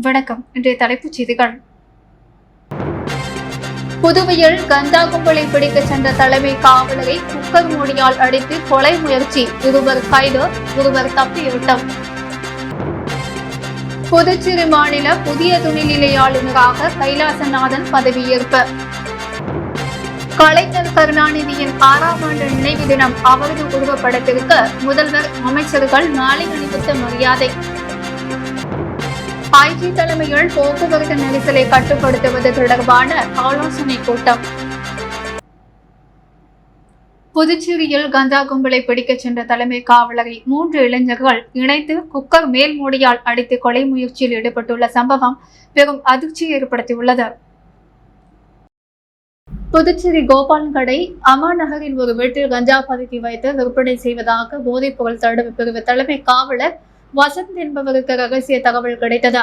வணக்கம். இன்றைய தலைப்புச் செய்திகள். புதுவையில் கஞ்சா கும்பலை பிடிக்க சென்ற தலைமை காவலரை குக்கர் மூடியால் அடித்து கொலை முயற்சி, இருவர் கைது, ஒருவர் தப்பியோட்டம். புதுச்சேரி மாநில புதிய துணைநிலை ஆளுநராக கைலாசநாதன் பதவியேற்பு. கலைஞர் கருணாநிதியின் 6ஆம் ஆண்டு நினைவு தினம் அவரது உருவப்படத்திற்கு முதல்வர், அமைச்சர்கள் மாலை அணிவித்த மரியாதை. ஐஜி தலைமையில் போக்குவரத்து நெரிசலை கட்டுப்படுத்துவது தொடர்பான ஆலோசனை கூட்டம். புதுச்சேரியில் கஞ்சா கும்பலை பிடிக்க சென்ற தலைமை காவலரை 3 இளைஞர்கள் இணைத்து குக்கர் மேல் மூடியால் அடித்து கொலை முயற்சியில் ஈடுபட்டுள்ள சம்பவம் பெரும் அதிர்ச்சியை ஏற்படுத்தியுள்ளது. புதுச்சேரி கோபாலன்கடை அம்மா நகரில் ஒரு வீட்டில் கஞ்சா பதுக்கி வைத்து விற்பனை செய்வதாக போதைப்பொருள் தடுப்பு பிரிவு தலைமை காவலர் வசந்த் என்பவருக்கு ரகசிய தகவல் கிடைத்தது.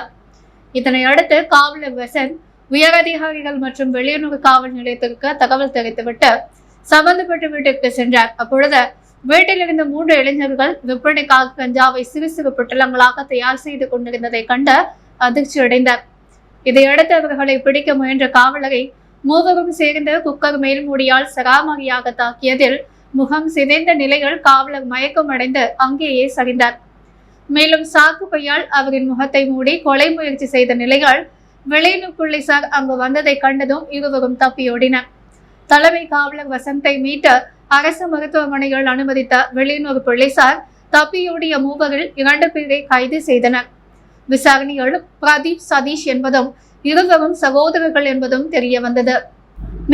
இதனை அடுத்து காவலர் வசந்த் உயரதிகாரிகள் மற்றும் வெளியுறவு காவல் நிலையத்திற்கு தகவல் தெரிவித்துவிட்டு சம்பந்தப்பட்ட வீட்டிற்கு சென்றார். அப்பொழுது வீட்டில் இருந்த 3 இளைஞர்கள் விற்பனைக்காக கஞ்சாவை சிறு சிறு பொட்டலங்களாக தயார் செய்து கொண்டிருந்ததை கண்டு அதிர்ச்சி அடைந்தார். இதையடுத்து அவர்களை பிடிக்க முயன்ற காவலரை மூவரும் சேர்ந்து குக்கர் மேல்மூடியால் சராமாரியாக தாக்கியதில் முகம் சிதைந்த நிலையில் காவலர் மயக்கம் அடைந்து அங்கேயே சரிந்தார். மேலும் சாக்கு பையால் அவரின் முகத்தை மூடி கொலை முயற்சி செய்த நிலையில் வெளியுறவு போலீசார் அங்கு வந்ததை கண்டதும் இருவரும் தப்பியோடினர். தலைமை காவலர் வசந்தை மீட்டு அரசு மருத்துவமனையில் அனுமதித்த வெளியுறவு போலீசார் தப்பியோடிய மூவரில் 2 பேரை கைது செய்தனர். விசாரணையில் பிரதீப், சதீஷ் என்பதும் இருவரும் சகோதரர்கள் என்பதும் தெரிய வந்தது.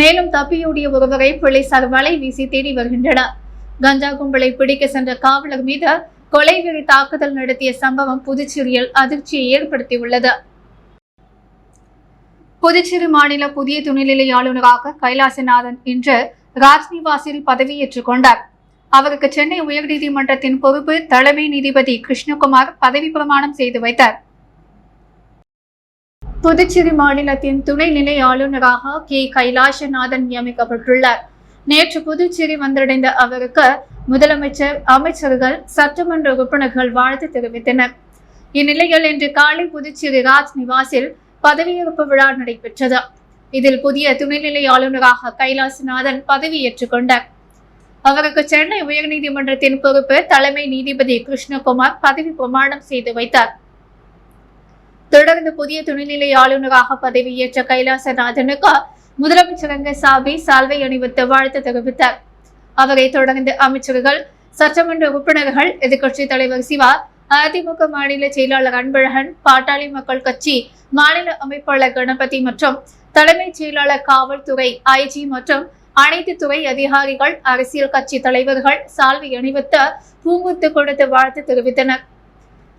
மேலும் தப்பியோடிய ஒருவரை போலீசார் வலை வீசி தேடி வருகின்றனர். கஞ்சா கும்பலை பிடிக்க சென்ற காவலர் மீது கொலைவெறி தாக்குதல் நடத்திய சம்பவம் புதுச்சேரியில் அதிர்ச்சியை ஏற்படுத்தியுள்ளது. புதுச்சேரி மாநில புதிய துணைநிலை ஆளுநராக கைலாசநாதன் இன்று ராஜ்நிவாசில் பதவியேற்றுக் கொண்டார். அவருக்கு சென்னை உயர்நீதிமன்றத்தின் பொறுப்பு தலைமை நீதிபதி கிருஷ்ணகுமார் பதவி பிரமாணம் செய்து வைத்தார். புதுச்சேரி மாநிலத்தின் துணைநிலை ஆளுநராக கைலாசநாதன் நியமிக்கப்பட்டுள்ளார். நேற்று புதுச்சேரி வந்தடைந்த அவருக்கு முதலமைச்சர், அமைச்சர்கள், சட்டமன்ற உறுப்பினர்கள் வாழ்த்து தெரிவித்தனர். இந்நிலையில் இன்று காலை புதுச்சேரி ராஜ்நிவாசில் பதவியேற்பு விழா நடைபெற்றது. இதில் புதிய துணைநிலை ஆளுநராக கைலாசநாதன் பதவியேற்றுக் கொண்டார். அவருக்கு சென்னை உயர்நீதிமன்றத்தின் பொறுப்பு தலைமை நீதிபதி கிருஷ்ணகுமார் பதவி பிரமாணம் செய்து வைத்தார். தொடர்ந்து புதிய துணைநிலை ஆளுநராக பதவியேற்ற கைலாசநாதனுக்கு முதலமைச்சர் ரங்கசாமி சால்வை அணிவித்து வாழ்த்து தெரிவித்தார். அவரை தொடர்ந்து அமைச்சர்கள், சட்டமன்ற உறுப்பினர்கள், எதிர்க்கட்சித் தலைவர் சிவா, அதிமுக மாநில செயலாளர் அன்பழகன், பாட்டாளி மக்கள் கட்சி மாநில அமைப்பாளர் கணபதி மற்றும் தலைமைச் செயலாளர் காவல்துறை ஐஜி மற்றும் அனைத்து துறை அதிகாரிகள், அரசியல் கட்சி தலைவர்கள் சால்வை அணிவித்து பூங்குத்து கொடுத்து வாழ்த்து தெரிவித்தனர்.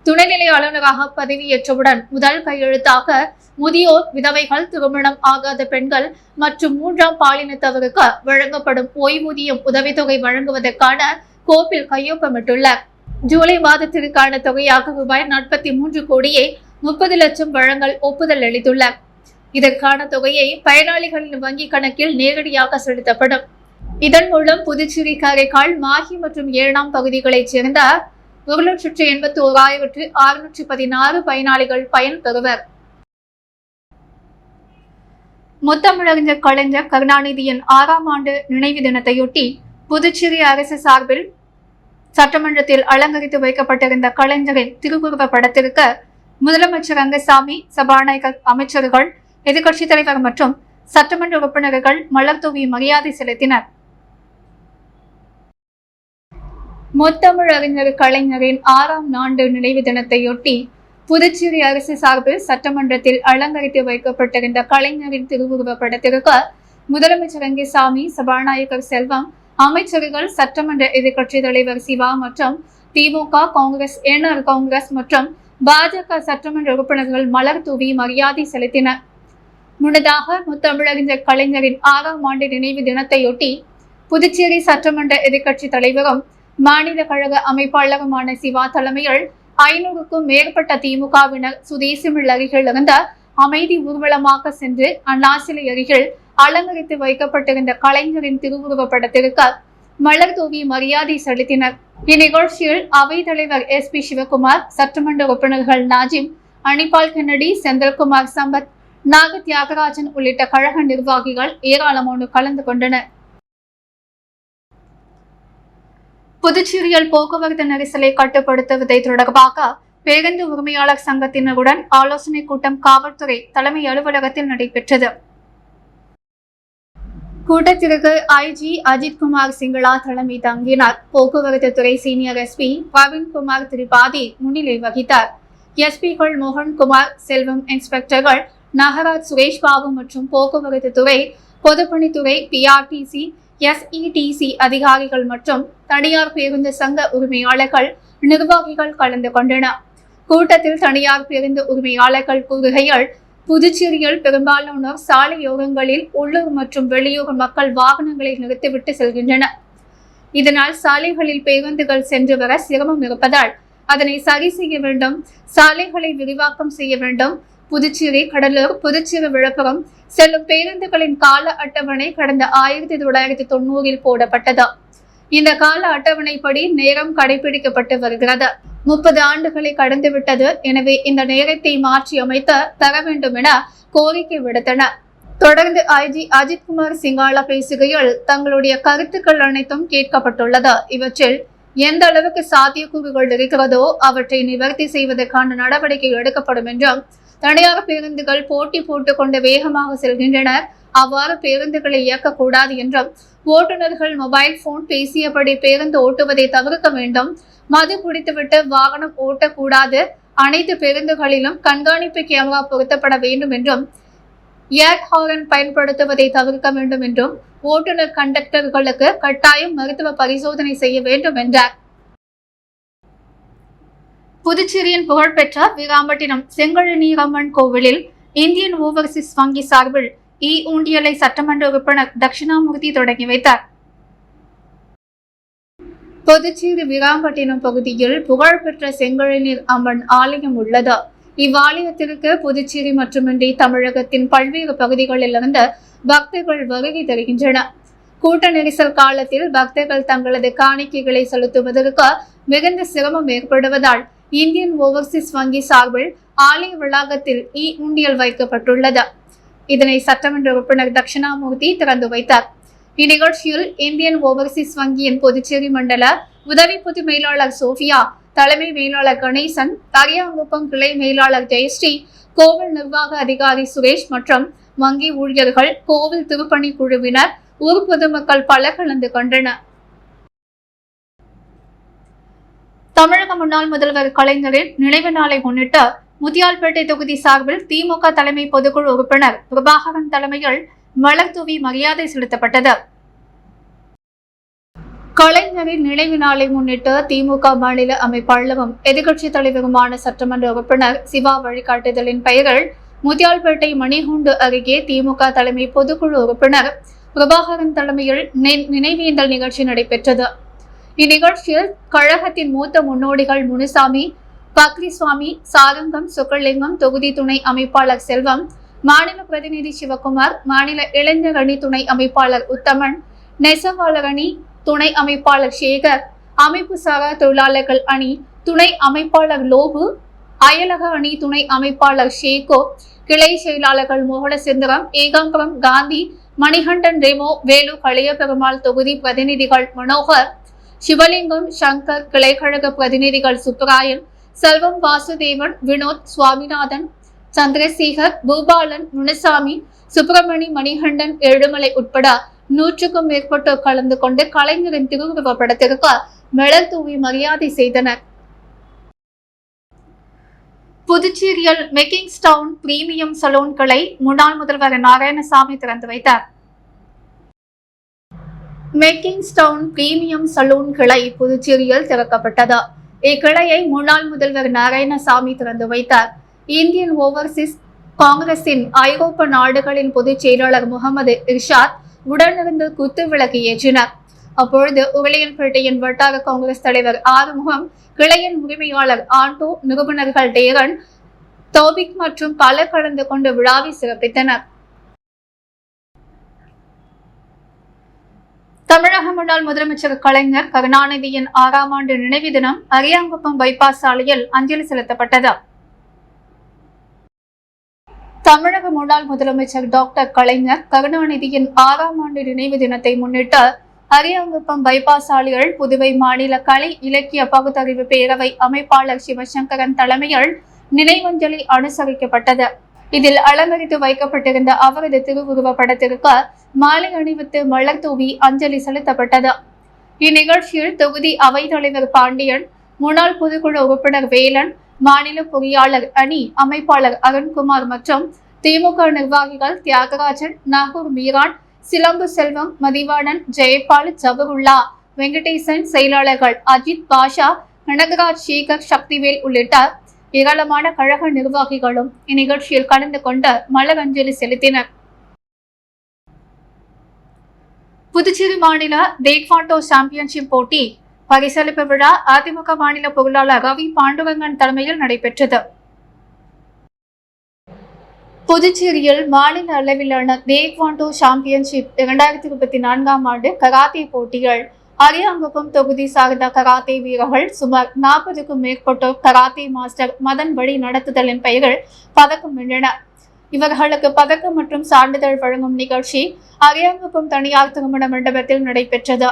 துணைநிலை ஆளுநராக பதவியேற்றவுடன் முதல் கையெழுத்தாக முதியோர், விதவைகள், திருமணம் ஆகாத பெண்கள் மற்றும் 3ஆம் பாலினத்தவருக்கு வழங்கப்படும் ஓய்வூதியம் உதவித்தொகை வழங்குவதற்கான கோப்பில் கையொப்பமிட்டுள்ளார். ஜூலை மாதத்திற்கான தொகையாக ரூபாய் 43 கோடியே 30 லட்சம் வழங்க ஒப்புதல் அளித்துள்ளார். இதற்கான தொகையை பயனாளிகளின் வங்கிக் கணக்கில் நேரடியாக செலுத்தப்படும். இதன் மூலம் புதுச்சேரி, காரைக்கால், மாஹி மற்றும் ஏனாம் பகுதிகளைச் சேர்ந்த 1,81,616 பயனாளிகள் பயன்பெறுவர். முத்தமிழறிஞர் கலைஞர் கருணாநிதியின் 6ஆம் ஆண்டு நினைவு தினத்தையொட்டி புதுச்சேரி அரசு சார்பில் சட்டமன்றத்தில் அலங்கரித்து வைக்கப்பட்டிருந்த கலைஞரின் திருவுருவ படத்திற்கு முதலமைச்சர் ரங்கசாமி, சபாநாயகர், அமைச்சர்கள், எதிர்க்கட்சித் தலைவர் மற்றும் சட்டமன்ற உறுப்பினர்கள் மலர் தூவி மரியாதை செலுத்தினர். முத்தமிழறிஞர் கலைஞரின் 6ஆம் ஆண்டு நினைவு தினத்தையொட்டி புதுச்சேரி அரசு சார்பில் சட்டமன்றத்தில் அலங்கரித்து வைக்கப்பட்டிருந்த கலைஞரின் திருவுருவ படத்திற்கு முதலமைச்சர் ரங்கசாமி, சபாநாயகர் செல்வம், அமைச்சர்கள், சட்டமன்ற எதிர்க்கட்சித் தலைவர் சிவா மற்றும் திமுக, காங்கிரஸ், என்ஆர் காங்கிரஸ் மற்றும் பாஜக சட்டமன்ற உறுப்பினர்கள் மலர் தூவி மரியாதை செலுத்தினர். முன்னதாக முத்தமிழறிஞர் கலைஞரின் 6ஆம் ஆண்டு நினைவு தினத்தையொட்டி புதுச்சேரி சட்டமன்ற எதிர்க்கட்சித் தலைவரும் மாநில கழக அமைப்பாளருமான சிவா தலைமையில் 500க்கும் மேற்பட்ட திமுகவினர் சுதேசிமில் அருகில் இருந்த அமைதி ஊர்வலமாக சென்று அண்ணா சிலை அருகில் அலங்கரித்து வைக்கப்பட்டிருந்த கலைஞரின் திருவுருவ படத்திற்கு மலர் தூவி மரியாதை செலுத்தினர். இந்நிகழ்ச்சியில் அவைத் தலைவர் SP சிவகுமார், சட்டமன்ற உறுப்பினர்கள் நாஜிம், அனிபால் கென்னடி, செந்தில்குமார் சம்பத், நாக தியாகராஜன் உள்ளிட்ட கழக நிர்வாகிகள் ஏராளமானோர் கலந்து கொண்டனர். புதுச்சேரியில் போக்குவரத்து நெரிசலை கட்டுப்படுத்துவதை தொடர்பாக பேருந்து உரிமையாளர் சங்கத்தினருடன் ஆலோசனை கூட்டம் காவல்துறை தலைமை அலுவலகத்தில் நடைபெற்றது. கூட்டத்திற்கு ஐஜி அஜித்குமார் சிங்களா தலைமை தாங்கினார். போக்குவரத்து துறை சீனியர் எஸ்பி பவன்குமார் திரிபாதி முன்னிலை வகித்தார். எஸ்பிகள் மோகன்குமார், செல்வம், இன்ஸ்பெக்டர்கள் நாகராஜ், சுரேஷ் பாபு மற்றும் போக்குவரத்து துறை, பொதுப்பணித்துறை, பிஆர்டிசி, எஸ்இடிசி அதிகாரிகள் மற்றும் தனியார் பேருந்து சங்க உரிமையாளர்கள், நிர்வாகிகள் கலந்து கொண்டனர். கூட்டத்தில் தனியார் பேருந்து உரிமையாளர்கள் கூறுகையில், புதுச்சேரியில் பெரும்பாலானோர் சாலையோரங்களில் உள்ளூர் மற்றும் வெளியூர் மக்கள் வாகனங்களை நிறுத்திவிட்டு செல்கின்றனர். இதனால் சாலைகளில் பேருந்துகள் சென்று வர சிரமம் இருப்பதால் அதனை சரி செய்ய வேண்டும். சாலைகளை விரிவாக்கம் செய்ய வேண்டும். புதுச்சேரி, கடலூர், புதுச்சேரி, விழுப்புரம் செல்லும் பேருந்துகளின் கால அட்டவணை கடந்த 1990 போடப்பட்டது. இந்த கால அட்டவணைப்படி நேரம் கடைபிடிக்கப்பட்டு வருகிறது. 30 ஆண்டுகளை கடந்துவிட்டது. எனவே இந்த நேரத்தை மாற்றி அமைத்து தர வேண்டும் என கோரிக்கை விடுத்தனர். தொடர்ந்து ஐஜி அஜித்குமார் சிங்காலா பேசுகையில், தங்களுடைய கருத்துக்கள் அனைத்தும் கேட்கப்பட்டுள்ளது. இவற்றில் எந்த அளவுக்கு சாத்தியக்கூறுகள் இருக்கிறதோ அவற்றை நிவர்த்தி செய்வதற்கான நடவடிக்கை எடுக்கப்படும் என்றும், தனியார் பேருந்துகள் போட்டி போட்டுக் கொண்டு வேகமாக செல்கின்றனர். அவ்வாறு பேருந்துகளை இயக்கக்கூடாது என்றும், ஓட்டுநர்கள் மொபைல் போன் பேசியபடி பேருந்து ஓட்டுவதை தவிர்க்க வேண்டும். மது குடித்துவிட்டு வாகனம் ஓட்டக்கூடாது. அனைத்து பேருந்துகளிலும் கண்காணிப்பு கேமரா பொருத்தப்பட வேண்டும் என்றும், ஏர் ஹாரன் பயன்படுத்துவதை தவிர்க்க வேண்டும் என்றும், ஓட்டுநர் கண்டக்டர்களுக்கு கட்டாயம் மருத்துவ பரிசோதனை செய்ய வேண்டும் என்றார். புதுச்சேரியின் புகழ்பெற்ற வீராம்பட்டினம் செங்கழநீரம்மன் கோவிலில் இந்தியன் ஓவர்சீஸ் வங்கி சார்பில் ஊண்டியலை சட்டமன்ற உறுப்பினர் தட்சிணாமூர்த்தி தொடங்கி வைத்தார். புதுச்சேரி வீராம்பட்டினம் பகுதியில் புகழ்பெற்ற செங்கழநீர் அம்மன் ஆலயம் உள்ளது. இவ்வாலயத்திற்கு புதுச்சேரி மட்டுமின்றி தமிழகத்தின் பல்வேறு பகுதிகளிலிருந்து பக்தர்கள் வருகை தருகின்றனர். கூட்ட நெரிசல் காலத்தில் பக்தர்கள் தங்களது காணிக்கைகளை செலுத்துவதற்கு மிகுந்த சிரமம் ஏற்படுவதால் இந்தியன் ஓவர்சீஸ் வங்கி சார்பில் ஆலய வளாகத்தில் உண்டியல் வைக்கப்பட்டுள்ளது. இதனை சட்டமன்ற உறுப்பினர் தட்சிணாமூர்த்தி திறந்து வைத்தார். இந்நிகழ்ச்சியில் இந்தியன் ஓவர்சீஸ் வங்கியின் புதுச்சேரி மண்டல உதவி பொது மேலாளர் சோபியா, தலைமை மேலாளர் கணேசன், அரியாங்குப்பம் கிளை மேலாளர் ஜெயஸ்ரீ, கோவில் நிர்வாக அதிகாரி சுரேஷ் மற்றும் வங்கி ஊழியர்கள், கோவில் திருப்பணி குழுவினர், ஊர் பொதுமக்கள் பலர் கலந்து கொண்டனர். தமிழக முன்னாள் முதல்வர் கலைஞரின் நினைவு நாளை முன்னிட்டு முத்தியால்பேட்டை தொகுதி சார்பில் திமுக தலைமை பொதுக்குழு உறுப்பினர் பிரபாகரன் தலைமையில் மலர் தூவி மரியாதை செலுத்தப்பட்டது. கலைஞரின் நினைவு நாளை முன்னிட்டு திமுக மாநில அமைப்பாளரும் எதிர்க்கட்சித் தலைவருமான சட்டமன்ற உறுப்பினர் சிவா வழிகாட்டுதலின் பெயரில் முத்தியால்பேட்டை மணிகூண்டு அருகே திமுக தலைமை பொதுக்குழு உறுப்பினர் பிரபாகரன் தலைமையில் நினைவேந்தல் நிகழ்ச்சி நடைபெற்றது. இந்நிகழ்ச்சியில் கழகத்தின் மூத்த முன்னோடிகள் முனுசாமி, பக்ரிசுவாமி, சாரங்கம், சுக்கலிங்கம், தொகுதி துணை அமைப்பாளர் செல்வம், மாநில பிரதிநிதி சிவகுமார், மாநில இளைஞர் அணி துணை அமைப்பாளர் உத்தமன், நெசவாளர் அணி துணை அமைப்பாளர் சேகர், அமைப்பு சாரா தொழிலாளர்கள் அணி துணை அமைப்பாளர் லோபு, அயலக அணி துணை அமைப்பாளர் ஷேகோ, கிளை செயலாளர்கள் மோகனசுந்தரம், ஏகாம்பரம், காந்தி, மணிகண்டன், ரெமோ, வேலு, கலியபெருமாள், தொகுதி பிரதிநிதிகள் மனோகர், சிவலிங்கம், சங்கர், கிளைக்கழக பிரதிநிதிகள் சுப்பராயன், செல்வம், வாசுதேவன், வினோத், சுவாமிநாதன், சந்திரசேகர், பூபாலன், முனுசாமி, சுப்பிரமணி, மணிகண்டன், எழுமலை உட்பட 100க்கும் மேற்பட்டோர் கலந்து கொண்டு கலைஞரின் திருவுருவ படத்திற்கு மலர் தூவி மரியாதை செய்தனர். புதுச்சேரியில் மெக்கிங்ஸ்டவுன் பிரீமியம் சலூன் கிளை முன்னாள் முதல்வர் நாராயணசாமி திறந்து வைத்தார். மெக்கிங்ஸ்டவுன் பிரீமியம் சலூன் கிளை புதுச்சேரியில் திறக்கப்பட்டது. இக்கிளையை முன்னாள் முதல்வர் நாராயணசாமி திறந்து வைத்தார். இந்தியன் ஓவர்சீஸ் காங்கிரசின் ஐரோப்பா நாடுகளின் பொதுச் செயலாளர் முகமது இர்ஷாத் உடனிருந்து குத்து விளக்கு ஏற்றினார். அப்பொழுது உருளையன்பேட்டையின் வட்டார காங்கிரஸ் தலைவர் ஆறுமுகம், கிளையின் உரிமையாளர் ஆண்டோ, நிறுவனர்கள் டேரன், தோபிக் மற்றும் பலர் கலந்து கொண்டு விழாவை சிறப்பித்தனர். தமிழக முன்னாள் முதலமைச்சர் கலைஞர் கருணாநிதியின் 6ஆம் ஆண்டு நினைவு தினம் அரியாங்குப்பம் பைபாஸ் சாலையில் அஞ்சலி செலுத்தப்பட்டது. தமிழக முன்னாள் முதலமைச்சர் டாக்டர் கலைஞர் கருணாநிதியின் 6ஆம் ஆண்டு நினைவு தினத்தை முன்னிட்டு அரியாங்குப்பம் பைபாஸ் சாலையில் புதுவை மாநில கலை இலக்கிய பகுத்தறிவு பேரவை அமைப்பாளர் சிவசங்கரன் தலைமையில் நினைவஞ்சலி அனுசரிக்கப்பட்டது. இதில் அலங்கரித்து வைக்கப்பட்டிருந்த அவரது திருவுருவ படத்திற்கு மாலை அணிவித்து மலர் தூவி அஞ்சலி செலுத்தப்பட்டது. இந்நிகழ்ச்சியில் தொகுதி அவைத்தலைவர் பாண்டியன், முன்னாள் பொதுக்குழு உறுப்பினர் வேலன், மாநில பொறியாளர் அணி அமைப்பாளர் அருண்குமார் மற்றும் திமுக நிர்வாகிகள் தியாகராஜன், நாகூர் மீரான், சிலம்பு செல்வம், மதிவாணன், ஜெயபால், ஜபருல்லா, வெங்கடேசன், செயலாளர்கள் அஜித் பாஷா, கனகராஜ், சேகர், சக்திவேல் உள்ளிட்ட ஏராளமான கழக நிர்வாகிகளும் இந்நிகழ்ச்சியில் கலந்து கொண்டு மலர் அஞ்சலி செலுத்தினர். புதுச்சேரி மாநில டேக்வாண்டோ சாம்பியன்ஷிப் போட்டி பரிசளிப்பு விழா அதிமுக மாநில பொருளாளர் ரவி பாண்டுரங்கன் தலைமையில் நடைபெற்றது. புதுச்சேரியில் மாநில அளவிலான டேக்வாண்டோ சாம்பியன்ஷிப் 2024ஆம் ஆண்டு கராத்தே போட்டிகள் அரியாங்குப்பம் தொகுதி சார்ந்த கராத்தே வீரர்கள் சுமார் 40க்கும் மேற்பட்டோர் கராத்தே மாஸ்டர் மதன் வழி நடத்துதலின் பெயரில் பதக்கம் வென்றனர். இவர்களுக்கு பதக்கம் மற்றும் சான்றிதழ் வழங்கும் நிகழ்ச்சி அரியாங்குப்பம் தனியார் திருமண மண்டபத்தில் நடைபெற்றது.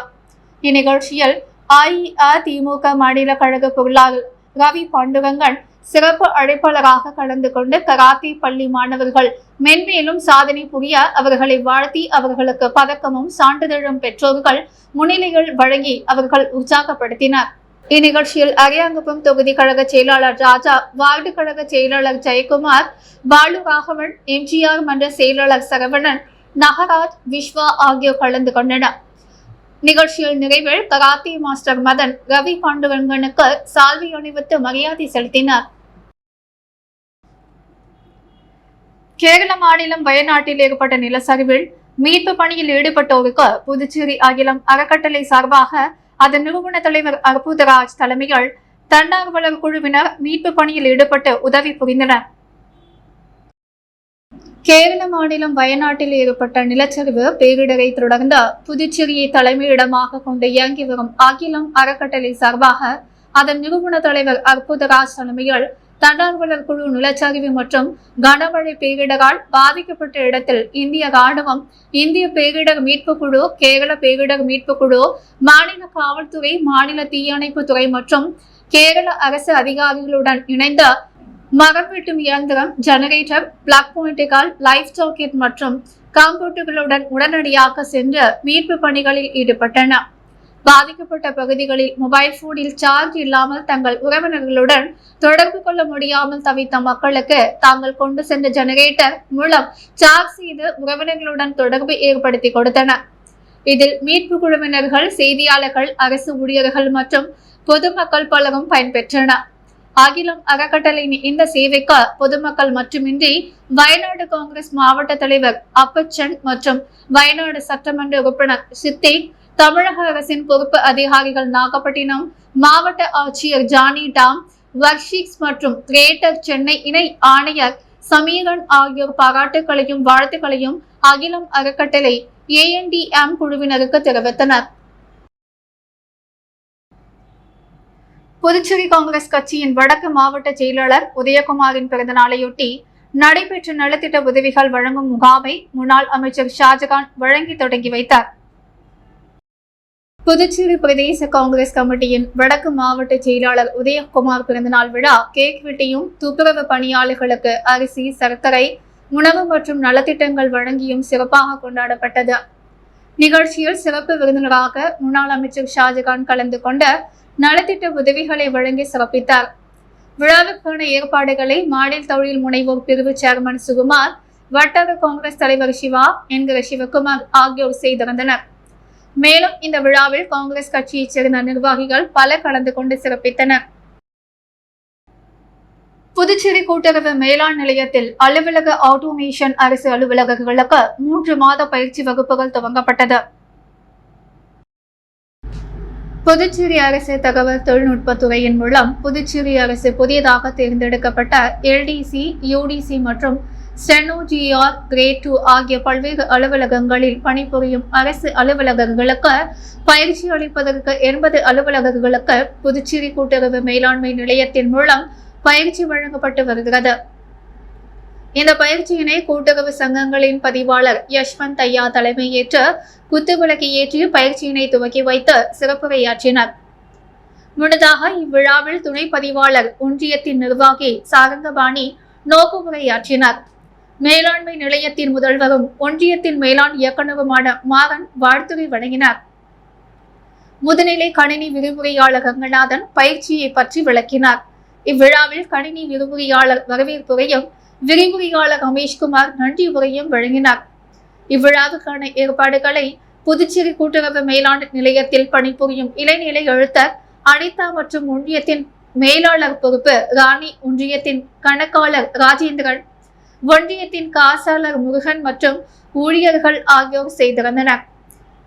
இந்நிகழ்ச்சியில் அஇஅதிமுக மாநில கழக பொருளாளர் ரவி பாண்டுரங்கன் சிறப்பு அழைப்பாளராக கலந்து கொண்டு கராத்தே பள்ளி மாணவர்கள் மென்மேலும் சாதனை புரிய அவர்களை வாழ்த்தி அவர்களுக்கு பதக்கமும் சான்றிதழும் பெற்றோர்கள் முன்னிலையில் வழங்கி அவர்கள் உற்சாகப்படுத்தினர். இந்நிகழ்ச்சியில் அரியாங்குப்பம் தொகுதி கழக செயலாளர் ராஜா, வார்டு கழக செயலாளர் ஜெயக்குமார், பாலு ராகவன், எம்ஜிஆர் மன்ற செயலாளர் சரவணன், நகராஜ், விஸ்வா ஆகியோர் கலந்து கொண்டனர். நிகழ்ச்சியில் நிறைவில் கராத்தே மாஸ்டர் மதன் ரவி பாண்டுரங்கனுக்கு சால்வை அணிவித்து மரியாதை செலுத்தினார். கேரள மாநிலம் வயநாட்டில் ஏற்பட்ட நிலச்சரிவில் மீட்பு பணியில் ஈடுபட்டோருக்கு புதுச்சேரி அகிலம் அறக்கட்டளை சார்பாக அதன் நிறுவன தலைவர் அற்புதராஜ் தலைமையில் தன்னார்வலர் குழுவினர் மீட்பு பணியில் ஈடுபட்டு உதவி புரிந்தனர். கேரள மாநிலம் வயநாட்டில் ஏற்பட்ட நிலச்சரிவு பேரிடரை தொடர்ந்து புதுச்சேரியை தலைமையிடமாக கொண்டு இயங்கி வரும் அகிலம் அறக்கட்டளை சார்பாக அதன் நிறுவன தலைவர் அற்புதராஜ் தலைமையில் தன்னார்வலர் குழு நிலச்சரிவு மற்றும் கனமழை பேரிடரால் பாதிக்கப்பட்ட இடத்தில் இந்திய ராணுவம், இந்திய பேரிடர் மீட்பு குழு, கேரள பேரிடர் மீட்பு குழு, மாநில காவல்துறை, மாநில தீயணைப்பு துறை மற்றும் கேரள அரசு அதிகாரிகளுடன் இணைந்து மரம் வெட்டும் இயந்திரம், ஜெனரேட்டர், பிளக் பாயிண்டுகள், லைஃப் ஜாக்கெட் மற்றும் கம்ப்யூட்டர்களுடன் உடனடியாக சென்று மீட்பு பணிகளில் ஈடுபட்டனர். பாதிக்கப்பட்ட பகுதிகளில் மொபைல் போனில் சார்ஜ் இல்லாமல் தங்கள் உறவினர்களுடன் தொடர்பு கொள்ள முடியாமல் தவித்த மக்களுக்கு தாங்கள் கொண்டு சென்ற ஜெனரேட்டர் மூலம் சார்ஜ் செய்து உறவினர்களுடன் தொடர்பு ஏற்படுத்தி கொடுத்தனர். இதில் மீட்பு குழுவினர்கள், செய்தியாளர்கள், அரசு ஊழியர்கள் மற்றும் பொதுமக்கள் பலரும் பயன்பெற்றனர். அகிலம் அறக்கட்டளையின் இந்த சேவைக்கு பொதுமக்கள் மட்டுமின்றி வயநாடு காங்கிரஸ் மாவட்ட தலைவர் அப்பச்சன் மற்றும் வயநாடு சட்டமன்ற உறுப்பினர் சித்தேக், தமிழக அரசின் பொறுப்பு அதிகாரிகள் நாகப்பட்டினம் மாவட்ட ஆட்சியர் ஜானி டாம், வர்ஷிக்ஸ் மற்றும் கிரேட்டர் சென்னை இணை ஆணையர் சமீரன் ஆகியோர் பாராட்டுகளையும் வாழ்த்துக்களையும் அகிலம் அறக்கட்டளை ANDM குழுவினருக்கு தெரிவித்தனர். புதுச்சேரி காங்கிரஸ் கட்சியின் வடக்கு மாவட்ட செயலாளர் உதயகுமாரின் பிறந்தநாளையொட்டி நடைபெற்ற நலத்திட்ட உதவிகள் வழங்கும் முகாமை முன்னாள் அமைச்சர் ஷாஜகான் வழங்கி தொடங்கி வைத்தார். புதுச்சேரி பிரதேச காங்கிரஸ் கமிட்டியின் வடக்கு மாவட்ட செயலாளர் உதயகுமார் பிறந்தநாள் விழா கேக் வெட்டியும், துப்புரவு பணியாளர்களுக்கு அரிசி, சர்க்கரை, உணவு மற்றும் நலத்திட்டங்கள் வழங்கியும் சிறப்பாக கொண்டாடப்பட்டது. நிகழ்ச்சியில் சிறப்பு விருந்தினராக முன்னாள் அமைச்சர் ஷாஜகான் கலந்து கொண்ட நலத்திட்ட உதவிகளை வழங்கி சிறப்பித்தார். விழாவிற்கான ஏற்பாடுகளை மாநில தொழில் முனைவோர் பிரிவு சேர்மன் சுகுமார், வட்டார காங்கிரஸ் தலைவர் சிவா என்கிற சிவகுமார் ஆகியோர் செய்திருந்தனர். மேலும் இந்த விழாவில் காங்கிரஸ் கட்சியைச் சேர்ந்த நிர்வாகிகள் பலர் கலந்து கொண்டு சிறப்பித்தனர். புதுச்சேரி கூட்டுறவு மேலாண் நிலையத்தில் அலுவலக ஆட்டோமேஷன் அரசு அலுவலகர்களுக்கு 3 மாத பயிற்சி வகுப்புகள் துவங்கப்பட்டது. புதுச்சேரி அரசு தகவல் தொழில்நுட்பத்துறையின் மூலம் புதுச்சேரி அரசு புதியதாக தேர்ந்தெடுக்கப்பட்ட LDC, UDC மற்றும் ஸ்டெனோ GR கிரேட் 2 ஆகிய பல்வேறு அலுவலகங்களில் பணிபுரியும் அரசு அலுவலகர்களுக்கு பயிற்சி அளிப்பதற்கு 80 அலுவலகர்களுக்கு புதுச்சேரி கூட்டுறவு மேலாண்மை நிலையத்தின் மூலம் பயிற்சி வழங்கப்பட்டு வருகிறது. இந்த பயிற்சியினை கூட்டுறவு சங்கங்களின் பதிவாளர் யஷ்வந்த் ஐயா தலைமையேற்று குத்துவிளக்கு ஏற்றி பயிற்சியினை துவக்கி வைத்து சிறப்புரையாற்றினர். முன்னதாக இவ்விழாவில் துணை பதிவாளர் ஒன்றியத்தின் நிர்வாகி சாரங்கபாணி நோக்கு உரையாற்றினார். மேலாண்மை நிலையத்தின் முதல்வரும் ஒன்றியத்தின் மேலாண் இயக்குநருமான மாறன் வாழ்த்துரை வழங்கினார். முதுநிலை கணினி விரிவுரையாளர் ரங்கநாதன் பயிற்சியை பற்றி விளக்கினார். இவ்விழாவில் கணினி விரிவுரையாளர் வரவேற்புரையும் விரிவுரையாளர் ரமேஷ்குமார் நன்றி உரையும் வழங்கினார். இவ்விழாவுக்கான ஏற்பாடுகளை புதுச்சேரி கூட்டுறவு மேலாண் நிலையத்தில் பணிபுரியும் இளைநிலை எழுத்தர் அனிதா மற்றும் ஒன்றியத்தின் மேலாளர் பொறுப்பு ராணி, ஒன்றியத்தின் கணக்காளர் ராஜேந்திரன், ஒன்றியத்தின் காசாளர் முருகன் மற்றும் ஊழியர்கள் ஆகியோர் செய்திருந்தனர்.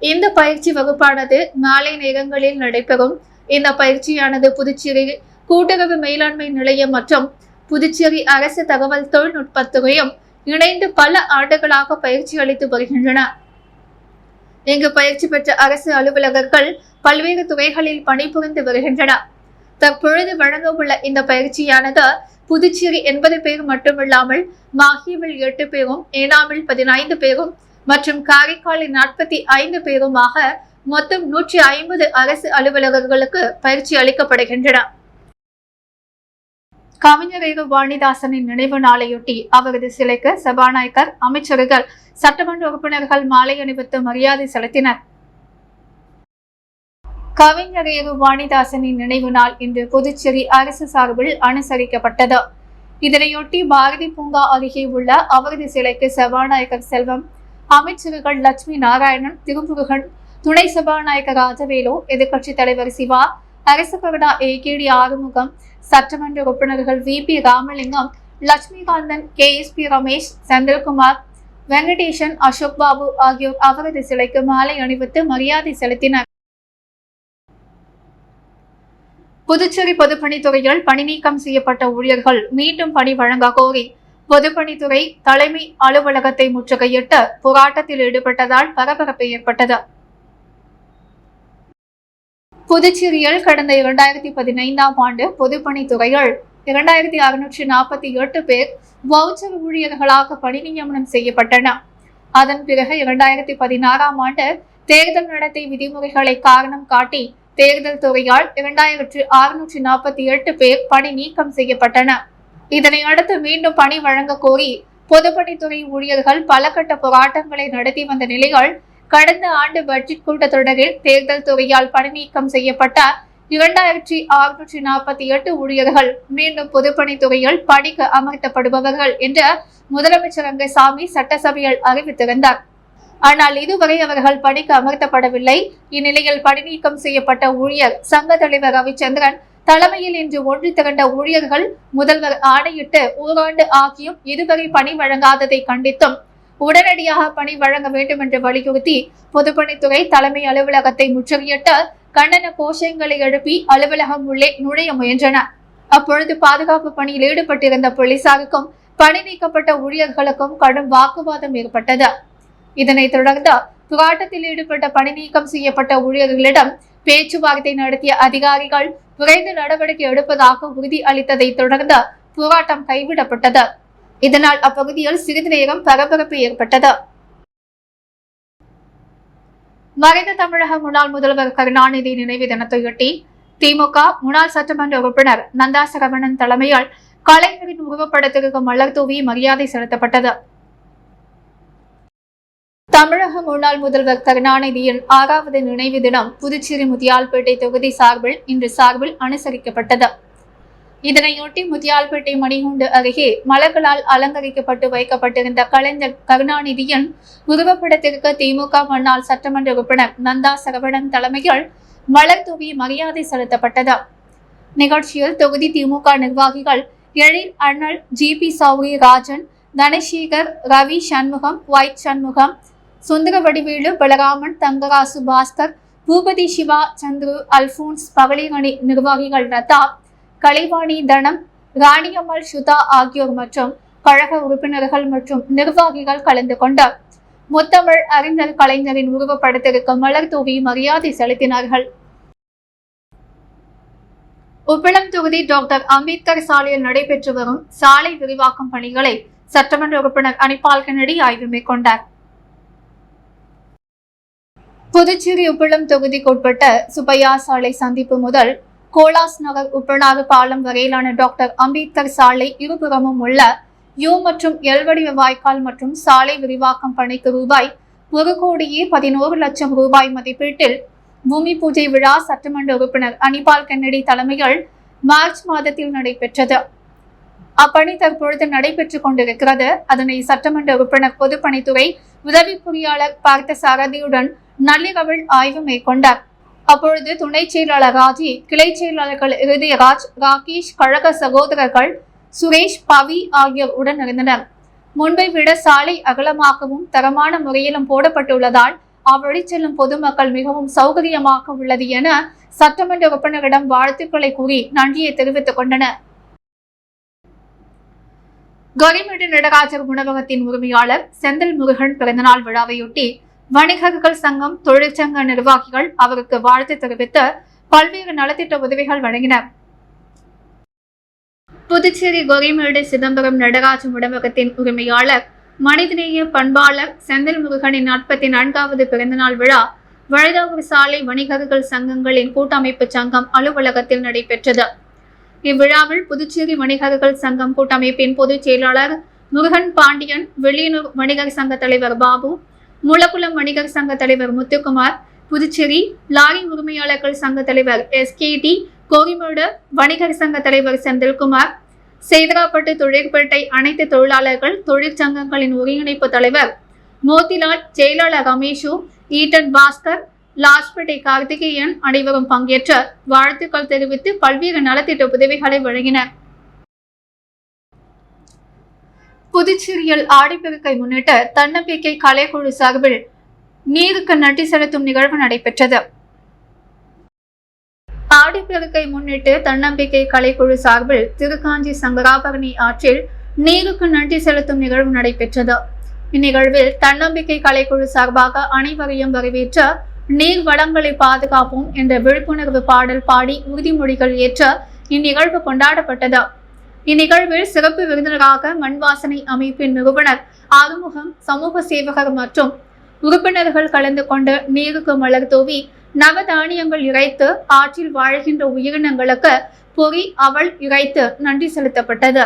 இந்த பயிற்சி வகுப்பானது மாலை நேரங்களில் நடைபெறும். இந்த பயிற்சியானது புதுச்சேரி கூட்டுறவு மேலாண்மை நிலையம் மற்றும் புதுச்சேரி அரசு தகவல் தொழில்நுட்பத்துறையும் இணைந்து பல ஆண்டுகளாக பயிற்சி அளித்து வருகின்றன. இங்கு பயிற்சி பெற்ற அரசு அலுவலகர்கள் பல்வேறு துறைகளில் பணிபுரிந்து வருகின்றனர். தற்பொழுது வழங்க உள்ள இந்த பயிற்சியானது புதுச்சேரி 80 பேர் மட்டுமில்லாமல் மாஹிவில் 8 பேரும், ஏனாமில் 15 பேரும் மற்றும் காரைக்காலில் 45 பேருமாக மொத்தம் 150 அரசு அலுவலகர்களுக்கு பயிற்சி அளிக்கப்படுகின்றன. கவிஞர் வாணிதாசனின் நினைவு நாளையொட்டி அவரது சிலைக்கு சபாநாயகர், அமைச்சர்கள், சட்டமன்ற உறுப்பினர்கள் மாலை அணிவித்து மரியாதை செலுத்தினர். கவிஞர் வாணிதாசனின் நினைவு நாள் இன்று புதுச்சேரி அரசு சார்பில் அனுசரிக்கப்பட்டது. இதனையொட்டி பாரதி பூங்கா அருகே உள்ள அவரது சிலைக்கு சபாநாயகர் செல்வம், அமைச்சர்கள் லட்சுமி நாராயணன், திருமுருகன், துணை சபாநாயகர் ராஜவேலு, எதிர்கட்சித் தலைவர் சிவா, அரசு கொறடா ஏகேடி ஆறுமுகம், சட்டமன்ற உறுப்பினர்கள் VP ராமலிங்கம், லட்சுமிகாந்தன், KSP ரமேஷ், செந்தில்குமார், வெங்கடேசன், அசோக் பாபு ஆகியோர் அவரது சிலைக்கு மாலை அணிவித்து மரியாதை செலுத்தினர். புதுச்சேரி பொதுப்பணித்துறையில் பணி நீக்கம் செய்யப்பட்ட ஊழியர்கள் மீண்டும் பணி வழங்க கோரி பொதுப்பணித்துறை தலைமை அலுவலகத்தை முற்றுகையிட்டு போராட்டத்தில் ஈடுபட்டதால் பரபரப்பு ஏற்பட்டது. புதுச்சேரியில் கடந்த 2015ஆம் ஆண்டு பொதுப்பணித்துறையில் 2648 பேர் வவுச்சர் ஊழியர்களாக பணி நியமனம் செய்யப்பட்டனர். அதன் பிறகு 2016ஆம் ஆண்டு தேர்தல் நடத்தை விதிமுறைகளை காரணம் காட்டி தேர்தல் துறையால் 2648 பேர் பணி நீக்கம் செய்யப்பட்டனர். இதனை அடுத்து மீண்டும் பணி வழங்க கோரி பொதுப்பணித்துறை ஊழியர்கள் பல கட்ட போராட்டங்களை நடத்தி வந்த நிலையில் கடந்த ஆண்டு பட்ஜெட் கூட்டத்தொடரில் தேர்தல் துறையால் பணி நீக்கம் செய்யப்பட்ட 2648 ஊழியர்கள் மீண்டும் பொதுப்பணித்துறையில் பணிக்கு அமர்த்தப்படுபவர்கள் என்று முதலமைச்சர் ரங்கசாமி சட்டசபையில் அறிவித்திருந்தார். ஆனால் இதுவரை அவர்கள் பணிக்கு அமர்த்தப்படவில்லை. இந்நிலையில் பணி நீக்கம் செய்யப்பட்ட ஊழியர் சங்க தலைவர் ரவிச்சந்திரன் தலைமையில் இன்று ஒன்று திரண்ட ஊழியர்கள் முதல்வர் ஆணையிட்டு ஓராண்டு ஆகியும் இதுவரை பணி வழங்காததை கண்டித்தும் உடனடியாக பணி வழங்க வேண்டும் என்று வலியுறுத்தி பொதுப்பணித்துறை தலைமை அலுவலகத்தை முற்றுகையிட்டு கண்டன கோஷங்களை எழுப்பி அலுவலகம் உள்ளே நுழைய முயன்றனர். அப்பொழுது பாதுகாப்பு பணியில் ஈடுபட்டிருந்த போலீசாருக்கும் பணி நீக்கப்பட்ட ஊழியர்களுக்கும் கடும் வாக்குவாதம் ஏற்பட்டது. இதனைத் தொடர்ந்து போராட்டத்தில் ஈடுபட்ட பணி நீக்கம் செய்யப்பட்ட ஊழியர்களிடம் பேச்சுவார்த்தை நடத்திய அதிகாரிகள் விரைந்து நடவடிக்கை எடுப்பதாக உறுதி அளித்ததை தொடர்ந்து போராட்டம் கைவிடப்பட்டது. இதனால் அப்பகுதியில் சிறிது நேரம் பரபரப்பு ஏற்பட்டது. மறைந்த தமிழக முன்னாள் முதல்வர் கருணாநிதி நினைவு தினத்தையொட்டி திமுக முன்னாள் சட்டமன்ற உறுப்பினர் நந்தா சரவணன் தலைமையில் கலைஞரின் உருவப்படத்திற்கு மலர் தூவி மரியாதை செலுத்தப்பட்டது. தமிழக முன்னாள் முதல்வர் கருணாநிதியின் 6வது நினைவு தினம் புதுச்சேரி முத்தியால்பேட்டை தொகுதி சார்பில் இன்று அனுசரிக்கப்பட்டது. இதனையொட்டி முத்தியால்பேட்டை மணிகுண்டு அருகே மலர்களால் அலங்கரிக்கப்பட்டு வைக்கப்பட்டிருந்த கலைஞர் கருணாநிதியின் உருவப்படத்திற்கு திமுக முன்னாள் சட்டமன்ற உறுப்பினர் நந்தா சரவணன் தலைமையில் மலர் தூவி மரியாதை செலுத்தப்பட்டது. நிகழ்ச்சியில் தொகுதி திமுக நிர்வாகிகள் எழில் அண்ணல், GP சௌரி, ராஜன், தனசேகர், ரவி சண்முகம், ஒயிட் சண்முகம், சுந்தரவடிவேலு, பலராமன், தங்கராசு, பாஸ்கர், பூபதி, சிவா, சந்துரு, அல்போன்ஸ், பகலிரணி நிர்வாகிகள் ரத்தா, கலைவாணி, தனம், ராணியம்மாள், சுதா ஆகியோர் மற்றும் கழக உறுப்பினர்கள் மற்றும் நிர்வாகிகள் கலந்து கொண்டார். முத்தமிழ் அறிஞர் கலைஞரின் உருவப்படத்திற்கு மலர் தூவி மரியாதை செலுத்தினார்கள். உப்பளம் தொகுதி டாக்டர் அம்பேத்கர் சாலையில் நடைபெற்று வரும் சாலை விரிவாக்கம் பணிகளை சட்டமன்ற உறுப்பினர் அனிபால் கென்னடி ஆய்வு மேற்கொண்டார். புதுச்சேரி உப்பளம் தொகுதிக்குட்பட்ட சுப்பையா சாலை சந்திப்பு முதல் கோலாஸ் நகர் உப்பனாறு பாலம் வரையிலான டாக்டர் அம்பேத்கர் சாலை இருபுறமும் உள்ள யூ மற்றும் எல் வடிவ வாய்க்கால் மற்றும் சாலை விரிவாக்கம் பணிக்கு ரூபாய் 1,11,00,000 ரூபாய் மதிப்பீட்டில் பூமி பூஜை விழா சட்டமன்ற உறுப்பினர் அனிபால் கென்னடி தலைமையில் மார்ச் மாதத்தில் நடைபெற்றது. அப்பணி தற்பொழுது நடைபெற்றுக் கொண்டிருக்கிறது. அதனை சட்டமன்ற உறுப்பினர் பொதுப்பணித்துறை உதவி பொறியாளர் பார்த்த சாரதியுடன் நள்ளிரவில் ஆய்வு மேற்கொண்டார். அப்பொழுது துணை செயலாளர் ராஜி, கிளை செயலாளர்கள் இருதயராஜ், ராகேஷ், கழக சகோதரர்கள் சுரேஷ், பவி ஆகியோர் உடன் இருந்தனர். முன்பை விட சாலை அகலமாகவும் தரமான முறையிலும் போடப்பட்டுள்ளதால் அவ்வழி செல்லும் பொதுமக்கள் மிகவும் சௌகரியமாக உள்ளது என சட்டமன்ற உறுப்பினரிடம் வாழ்த்துக்களை கூறி நன்றியை தெரிவித்துக் கொண்டனர். கோரிமேடு நடராஜர் உணவகத்தின் உரிமையாளர் செந்தில் முருகன் பிறந்தநாள் விழாவையொட்டி வணிகர்கள் சங்கம், தொழிற்சங்க நிர்வாகிகள் அவருக்கு வாழ்த்து தெரிவித்து பல்வேறு நலத்திட்ட உதவிகள் வழங்கினர். புதுச்சேரி கோரிமேடு சிதம்பரம் நடராஜ உணவகத்தின் உரிமையாளர் மனிதநேய பண்பாளர் செந்தில் முருகனின் 44வது பிறந்தநாள் விழா வழுதாவூர் சாலை வணிகர்கள் சங்கங்களின் கூட்டமைப்பு சங்கம் அலுவலகத்தில் நடைபெற்றது. இவ்விழாவில் புதுச்சேரி வணிகர்கள் சங்கம் கூட்டமைப்பின் பொதுச் செயலாளர் முருகன் பாண்டியன், வெளியனூர் வணிகர் சங்க தலைவர் பாபு, மூலக்குளம் வணிகர் சங்க தலைவர் முத்துக்குமார், புதுச்சேரி லாரி உரிமையாளர்கள் சங்க தலைவர் SKT, கோரிமேடு வணிகர் சங்க தலைவர் செந்தில்குமார், சேதராப்பட்டு தொழிற்பேட்டை அனைத்து தொழிலாளர்கள் தொழிற்சங்கங்களின் ஒருங்கிணைப்பு தலைவர் மோதிலால், செயலாளர் ரமேஷு, ஈட்டன் பாஸ்கர், லாஸ்பேட்டை கார்த்திகேயன் அனைவரும் பங்கேற்று வாழ்த்துக்கள் தெரிவித்து பல்வேறு நலத்திட்ட உதவிகளை வழங்கினர். புதுச்சேரியில் ஆடிப்பெருக்கை முன்னிட்டு தன்னம்பிக்கை கலைக்குழு சார்பில் நீருக்கு நன்றி செலுத்தும் நிகழ்வு நடைபெற்றது. ஆடிப்பெருக்கை முன்னிட்டு தன்னம்பிக்கை கலைக்குழு சார்பில் திருக்காஞ்சி சங்கராபரணி ஆற்றில் நீருக்கு நன்றி செலுத்தும் நிகழ்வு நடைபெற்றது. இந்நிகழ்வில் தன்னம்பிக்கை கலைக்குழு சார்பாக அனைவரையும் வரவேற்று நீர் வளங்களை பாதுகாப்போம் என்ற விழிப்புணர்வு பாடல் பாடி உறுதிமொழிகள் ஏற்ற இந்நிகழ்வு கொண்டாடப்பட்டது. இந்நிகழ்வில் சிறப்பு விருந்தினராக மண்வாசனை அமைப்பின் நிறுவனர் ஆறுமுகம், சமூக சேவகர் மற்றும் உறுப்பினர்கள் கலந்து கொண்டு நீருக்கு மலர் தூவி நவதானியங்கள் இறைத்து ஆற்றில் வாழ்கின்ற உயிரினங்களுக்கு பொறி அவள் இறைத்து நன்றி செலுத்தப்பட்டது.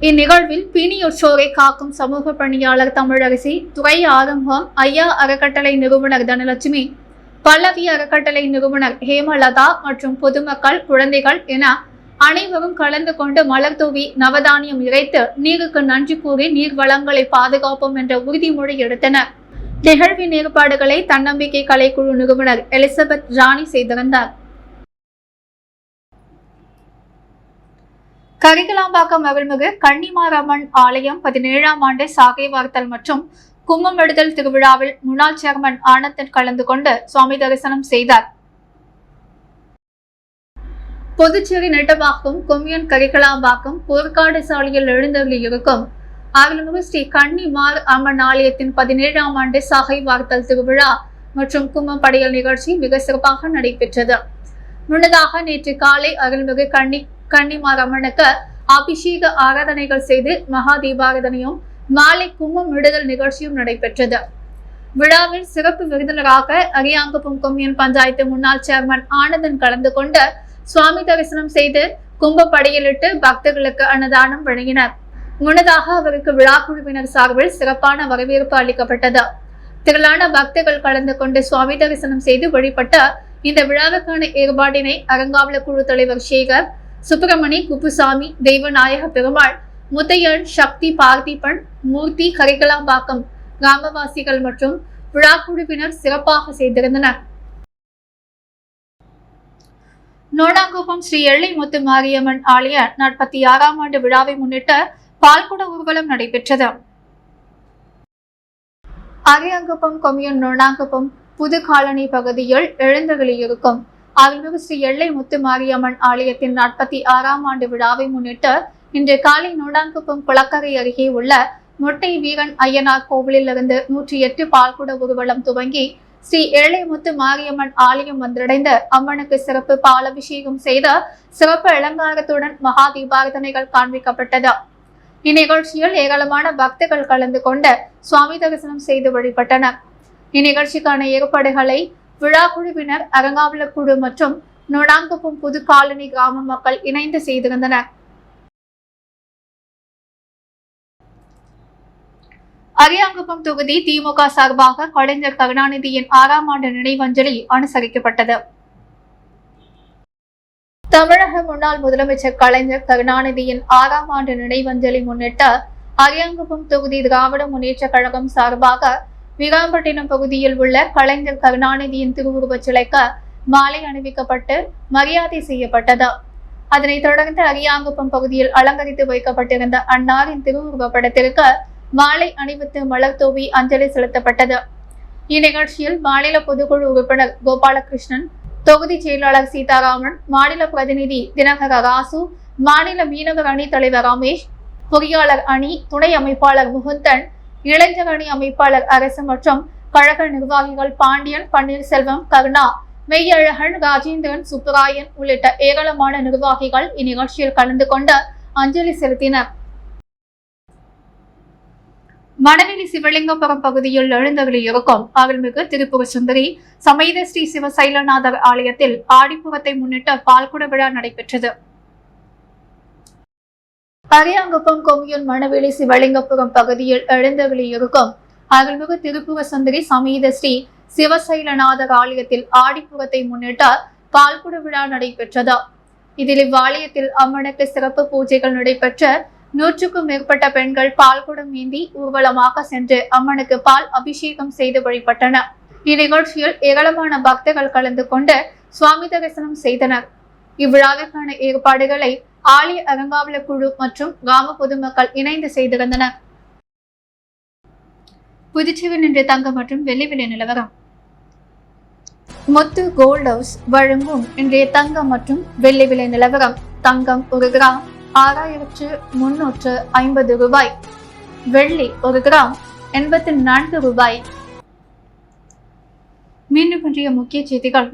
இந்நிகழ்வில் பீனியுற்றோரை காக்கும் சமூக பணியாளர் தமிழரசி, துறை ஆறுமுகம், ஐயா அறக்கட்டளை நிறுவனர் தனலட்சுமி, பல்லவி அறக்கட்டளை நிறுவனர் ஹேமலதா மற்றும் பொதுமக்கள், குழந்தைகள் என அனைவரும் கலந்து கொண்டு மலர் தூவி நவதானியம் இறைத்து நீருக்கு நன்றி கூறி நீர் வளங்களை பாதுகாப்போம் என்ற உறுதிமொழி எடுத்தனர். நிகழ்வின் ஏற்பாடுகளை தன்னம்பிக்கை கலைக்குழு நிறுவனர் எலிசபெத் ராணி செய்திருந்தார். கரிகலாம்பாக்கம் அருள்மிகு கன்னிமாரம்மன் ஆலயம் 17ஆம் ஆண்டு சாகை வார்த்தல் மற்றும் கும்பமிடுதல் திருவிழாவில் முன்னாள் சேர்மன் ஆனந்தன் கலந்து கொண்டு சுவாமி தரிசனம் செய்தார். புதுச்சேரி நெட்டவாக்கம் கொம்யூன் கரிகலாம்பாக்கம் போர்க்காடு சாலையில் எழுந்தருளி இருக்கும் அருள்மிகு ஸ்ரீ கன்னிமார் அம்மன் ஆலயத்தின் 17ஆம் ஆண்டு சாகை வார்த்தல் திருவிழா மற்றும் கும்பம் படையல் நிகழ்ச்சி மிக சிறப்பாக நடைபெற்றது. முன்னதாக நேற்று காலை அருள்மிகு கன்னிமார் அம்மனுக்கு அபிஷேக ஆராதனைகள் செய்து மகா தீபாராதனையும் மாலை கும்பம் விடுதல் நிகழ்ச்சியும் நடைபெற்றது. விழாவில் சிறப்பு விருந்தினராக அரியாங்குப்பம் கொம்யூன் பஞ்சாயத்து முன்னாள் சேர்மன் ஆனந்தன் கலந்து கொண்டு சுவாமி தரிசனம் செய்து கும்ப படையிலிட்டு பக்தர்களுக்கு அன்னதானம் வழங்கினார். முன்னதாக அவருக்கு விழா குழுவினர் சார்பில் சிறப்பான வரவேற்பு அளிக்கப்பட்டது. திரளான பக்தர்கள் கலந்து கொண்டு சுவாமி தரிசனம் செய்து வழிபட்ட இந்த விழாவுக்கான ஏற்பாட்டினை அறங்காவல குழு தலைவர் சேகர், சுப்பிரமணி, குப்புசாமி, தெய்வநாயக பெருமாள், முத்தையன், சக்தி, பார்த்திபன், மூர்த்தி, கரிகலாம்பாக்கம் கிராமவாசிகள் மற்றும் விழா குழுவினர் சிறப்பாக செய்திருந்தனர். நோனாங்குப்பம் ஸ்ரீ எல்லை முத்து மாரியம்மன் ஆலய 46ஆம் ஆண்டு விழாவை முன்னிட்டு பால்குட ஊர்வலம் நடைபெற்றது. அரியாங்குப்பம் கொம்யூன் நோனாங்குப்பம் புது காலனி பகுதியில் எழுந்தருளியிருக்கும் அருள்மிகு ஸ்ரீ எல்லை முத்து மாரியம்மன் ஆலயத்தின் 46ஆம் ஆண்டு விழாவை முன்னிட்டு இன்று காலை நோனாங்குப்பம் குளக்கரை அருகே உள்ள முட்டை வீரன் ஐயனார் கோவிலில் இருந்து 108 பால்குட ஊர்வலம் துவங்கி ஸ்ரீ ஏழை முத்து மாரியம்மன் ஆலயம் வந்தடைந்து அம்மனுக்கு சிறப்பு பாலபிஷேகம் செய்த சிறப்பு அலங்காரத்துடன் மகா தீபாரதனைகள் காண்பிக்கப்பட்டது. இந்நிகழ்ச்சியில் ஏராளமான பக்தர்கள் கலந்து கொண்டு சுவாமி தரிசனம் செய்து வழிபட்டனர். இந்நிகழ்ச்சிக்கான ஏற்பாடுகளை விழா குழுவினர், அறங்காவலர் குழு மற்றும் நொடாங்குப்பம் புது காலனி கிராம மக்கள் இணைந்து செய்திருந்தனர். அரியாங்குப்பம் தொகுதி திமுக சார்பாக கலைஞர் கருணாநிதியின் 6ஆம் ஆண்டு நினைவஞ்சலி அனுசரிக்கப்பட்டது. தமிழக முன்னாள் முதலமைச்சர் கலைஞர் கருணாநிதியின் 6ஆம் ஆண்டு நினைவஞ்சலி முன்னிட்டு அரியாங்குப்பம் தொகுதி திராவிட முன்னேற்ற கழகம் சார்பாக விராம்பட்டினம் பகுதியில் உள்ள கலைஞர் கருணாநிதியின் திருவுருவச் சிலைக்கு மாலை அணிவிக்கப்பட்டு மரியாதை செய்யப்பட்டது. அதனைத் தொடர்ந்து அரியாங்குப்பம் பகுதியில் அலங்கரித்து வைக்கப்பட்டிருந்த அன்னாரின் திருவுருவ படத்திற்கு மாலை அணிவித்து மலர் தூவி அஞ்சலி செலுத்தப்பட்டது. இந்நிகழ்ச்சியில் மாநில பொதுக்குழு உறுப்பினர் கோபாலகிருஷ்ணன், தொகுதி செயலாளர் சீதாராமன், மாநில பிரதிநிதி தினகர ராசு, மாநில மீனவர் அணி தலைவர் ரமேஷ், பொறியாளர் அணி துணை அமைப்பாளர் முகுந்தன், இளைஞர் அணி அமைப்பாளர் அரசு மற்றும் கழக நிர்வாகிகள் பாண்டியன், பன்னீர்செல்வம், கருணா, மெய்யழகன், ராஜேந்திரன், சுப்பராயன் உள்ளிட்ட ஏராளமான நிர்வாகிகள் இந்நிகழ்ச்சியில் கலந்து கொண்டு அஞ்சலி செலுத்தினர். மணவெளி சிவலிங்கபுரம் பகுதியில் எழுந்தருளி இருக்கும் அருள்மிகு திருப்புர சுந்தரி சமேத ஸ்ரீ சிவசைலநாதர் ஆலயத்தில் ஆடிப்பூரத்தை முன்னிட்டு பால்குட விழா நடைபெற்றது. அரியாங்குப்பம் கொம்யூன் மணவெளி சிவலிங்கபுரம் பகுதியில் எழுந்தருளி இருக்கும் அருள்மிகு திருப்புர சுந்தரி சமேத ஸ்ரீ சிவசைலநாதர் ஆலயத்தில் ஆடிப்பூரத்தை முன்னிட்டு பால்குட விழா நடைபெற்றது. இதில் இவ்வாலயத்தில் அம்மனுக்கு சிறப்பு பூஜைகள் நடைபெற்ற 100க்கும் மேற்பட்ட பெண்கள் பால்குடம் ஏந்தி ஊர்வலமாக சென்று அம்மனுக்கு பால் அபிஷேகம் செய்து வழிபட்டனர். இந்நிகழ்ச்சியில் ஏராளமான பக்தர்கள் கலந்து கொண்டு சுவாமி தரிசனம் செய்தனர். இவ்விழாவிற்கான ஏற்பாடுகளை ஆலய அறங்காவலர் குழு மற்றும் கிராம பொதுமக்கள் இணைந்து செய்திருந்தனர். புதுச்சேரியில் இன்று தங்கம் மற்றும் வெள்ளி விலை நிலவரம். முத்து கோல்ட் ஹவுஸ் வழங்கும் இன்றைய தங்கம் மற்றும் வெள்ளி விலை நிலவரம். தங்கம் 1 கிராம் 6350 ரூபாய், வெள்ளி 1 கிராம் 84 ரூபாய். மீண்டும் இன்றைய முக்கிய செய்திகள்.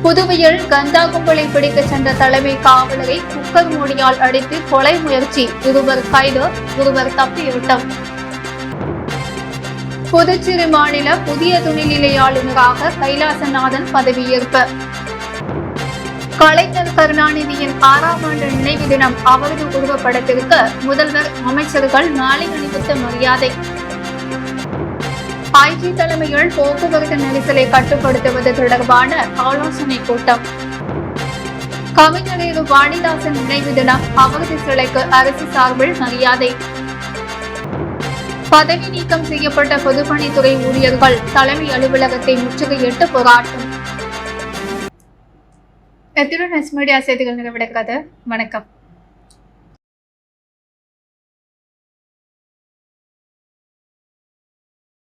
புதுவையில் கந்தா கும்பலை பிடிக்க சென்ற தலைமை காவலரை குக்கர் மூடியால் அடித்து கொலை முயற்சி, 2 கைது, 1 தப்பியோட்டம். புதுச்சேரி மாநில புதிய துணைநிலை ஆளுநராக கைலாசநாதன் பதவியேற்பு. கலைஞர் கருணாநிதியின் 6ஆம் ஆண்டு நினைவு தினம் அவரது உருவப்படத்திற்கு முதல்வர், அமைச்சர்கள் மாலை அணிவித்த மரியாதை. ஐஜி தலைமையில் போக்குவரத்து நெரிசலை கட்டுப்படுத்துவது தொடர்பான ஆலோசனை கூட்டம். கவிஞர் வாணிதாசன் நினைவு தினம் அவரது சிலைக்கு அரசு சார்பில் மரியாதை. பதவி நீக்கம் செய்யப்பட்ட பொதுப்பணித்துறை ஊழியர்கள் தலைமை அலுவலகத்தை முற்றுகையிட்டு போராட்டம். எத்தியுடன் மீடியா செய்திகள் நிறைவடைகிறது. வணக்கம்.